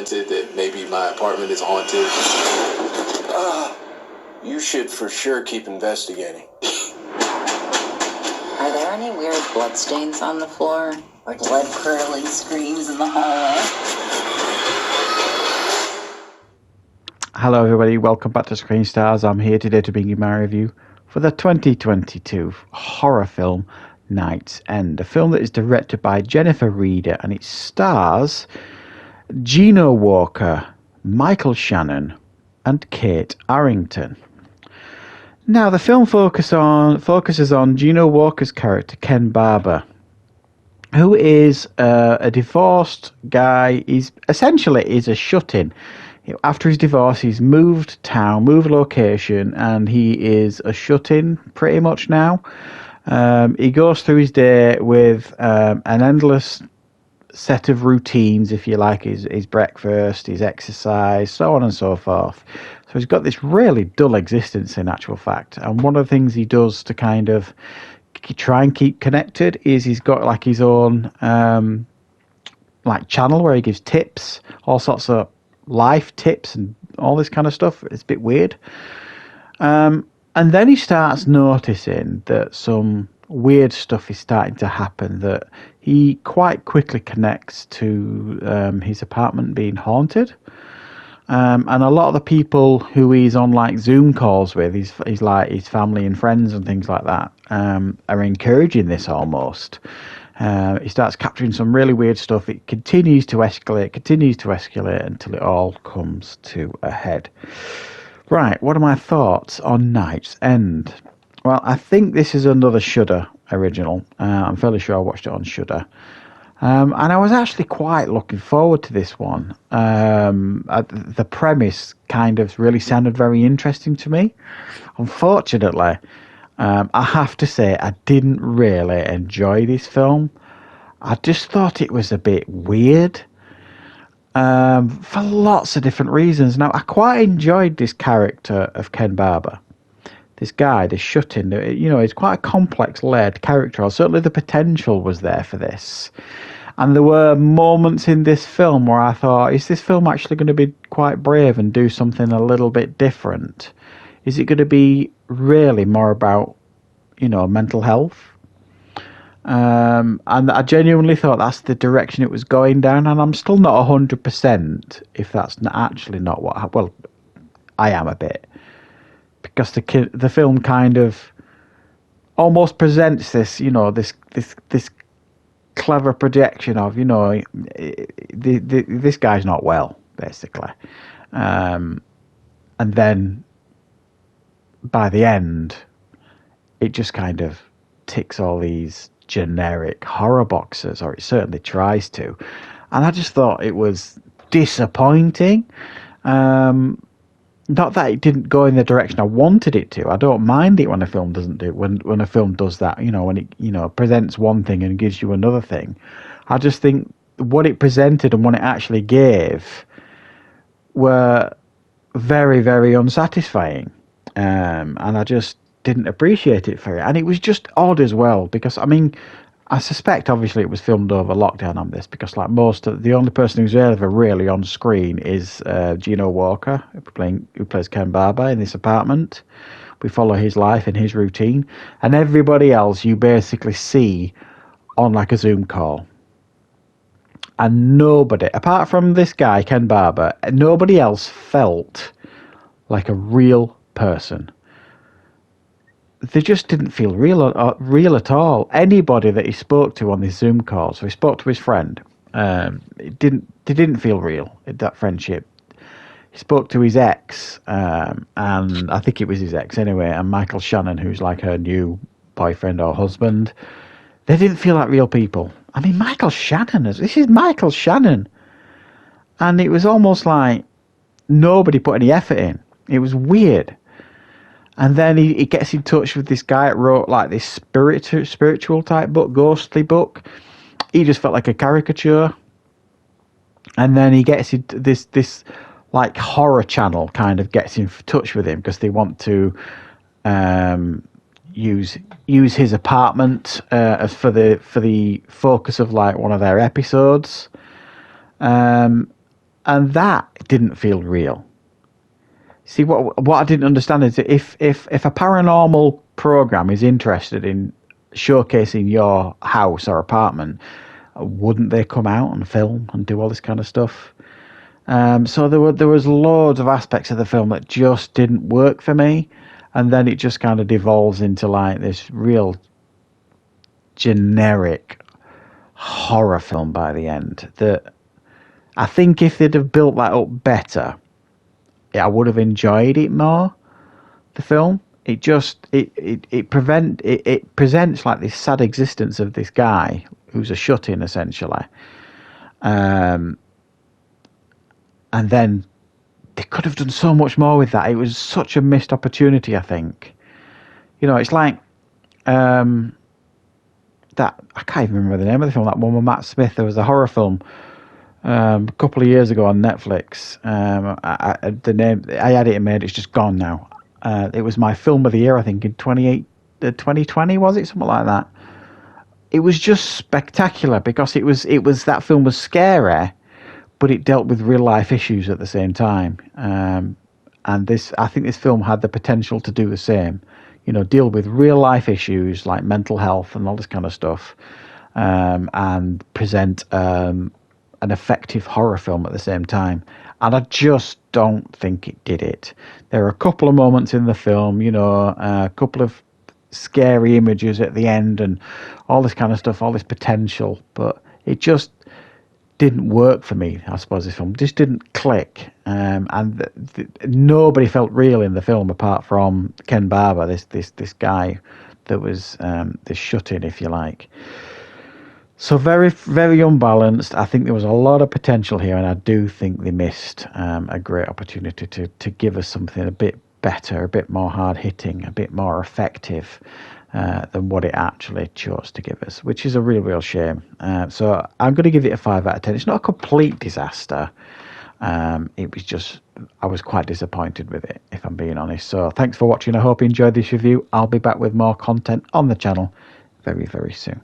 commented that maybe my apartment is haunted. You should for sure keep investigating. Are there any weird bloodstains on the floor? Or blood-curdling screams in the hallway? Hello everybody, welcome back to Screenstars. I'm here today to bring you my review for the 2022 horror film Night's End, a film that is directed by Jennifer Reeder and it stars Gino Walker, Michael Shannon and Kate Arrington. Now the film focuses on Gino Walker's character Ken Barber, who is a divorced guy. He's essentially a shut-in. After his divorce, he's moved location, and he is a shut-in pretty much now. He goes through his day with an endless set of routines, if you like, his breakfast, his exercise, so on and so forth. So he's got this really dull existence in actual fact. And one of the things he does to kind of try and keep connected is he's got like his own like channel where he gives tips, all sorts of life tips and all this kind of stuff. It's a bit weird. And then he starts noticing that some weird stuff is starting to happen, that he quite quickly connects to his apartment being haunted. And a lot of the people who he's on like Zoom calls with, he's like his family and friends and things like that, are encouraging this almost. He starts capturing some really weird stuff. It continues to escalate until it all comes to a head. Right, what are my thoughts on Night's End? Well, I think this is another Shudder original. I'm fairly sure I watched it on Shudder. And I was actually quite looking forward to this one. The premise kind of really sounded very interesting to me. Unfortunately, I have to say I didn't really enjoy this film. I just thought it was a bit weird for lots of different reasons. Now, I quite enjoyed this character of Ken Barber. This guy, this shut-in, he's quite a complex layered character, or certainly the potential was there for this. And there were moments in this film where I thought, is this film actually going to be quite brave and do something a little bit different? Is it going to be really more about, mental health? And I genuinely thought that's the direction it was going down, and I'm still not 100% if that's actually not what. Well, I am a bit, because the film kind of almost presents this, this clever projection of, this guy's not well, basically, and then by the end, it just kind of ticks all these generic horror boxes, or it certainly tries to, and I just thought it was disappointing. Not that it didn't go in the direction I wanted it to. I don't mind it when a film doesn't do when a film does that. When it presents one thing and gives you another thing. I just think what it presented and what it actually gave were very, very unsatisfying, and I just didn't appreciate it for it. And it was just odd as well, because I suspect obviously it was filmed over lockdown on this, because like the only person who's ever really on screen is Gino Walker, who plays Ken Barber in this apartment. We follow his life and his routine, and everybody else you basically see on like a Zoom call. And nobody, apart from this guy, Ken Barber, nobody else felt like a real person. They just didn't feel real at all. Anybody that he spoke to on this Zoom call, so he spoke to his friend, they didn't feel real, that friendship. He spoke to his ex, and I think it was his ex anyway, and Michael Shannon, who's like her new boyfriend or husband. They didn't feel like real people. Michael Shannon, this is Michael Shannon. And it was almost like nobody put any effort in. It was weird. And then he gets in touch with this guy that wrote like this spiritual type book, ghostly book. He just felt like a caricature. And then he gets into this like horror channel kind of gets in touch with him because they want to use his apartment as for the focus of like one of their episodes. and that didn't feel real. See, what I didn't understand is that if a paranormal program is interested in showcasing your house or apartment, wouldn't they come out and film and do all this kind of stuff? So there was loads of aspects of the film that just didn't work for me, and then it just kind of devolves into like this real generic horror film by the end. That I think if they'd have built that up better, I would have enjoyed it more. The film, it presents like this sad existence of this guy who's a shut-in essentially, and then they could have done so much more with that. It was such a missed opportunity, I think. It's like that. I can't even remember the name of the film. That one with Matt Smith. There was a horror film a couple of years ago on Netflix. The name, I had it and made it's just gone now. It was my film of the year, I think, in 2020, was it? Something like that. It was just spectacular because it was that film was scary, but it dealt with real life issues at the same time. And I think this film had the potential to do the same. Deal with real life issues like mental health and all this kind of stuff, and present an effective horror film at the same time. And I just don't think it did it. There are a couple of moments in the film, a couple of scary images at the end and all this kind of stuff, all this potential, but it just didn't work for me. I suppose this film just didn't click, and nobody felt real in the film apart from Ken Barber, this guy that was this shut-in, if you like. So very, very unbalanced. I think there was a lot of potential here, and I do think they missed a great opportunity to give us something a bit better, a bit more hard-hitting, a bit more effective than what it actually chose to give us, which is a real, real shame. So I'm going to give it a 5 out of 10. It's not a complete disaster. It was just, I was quite disappointed with it, if I'm being honest. So thanks for watching. I hope you enjoyed this review. I'll be back with more content on the channel very, very soon.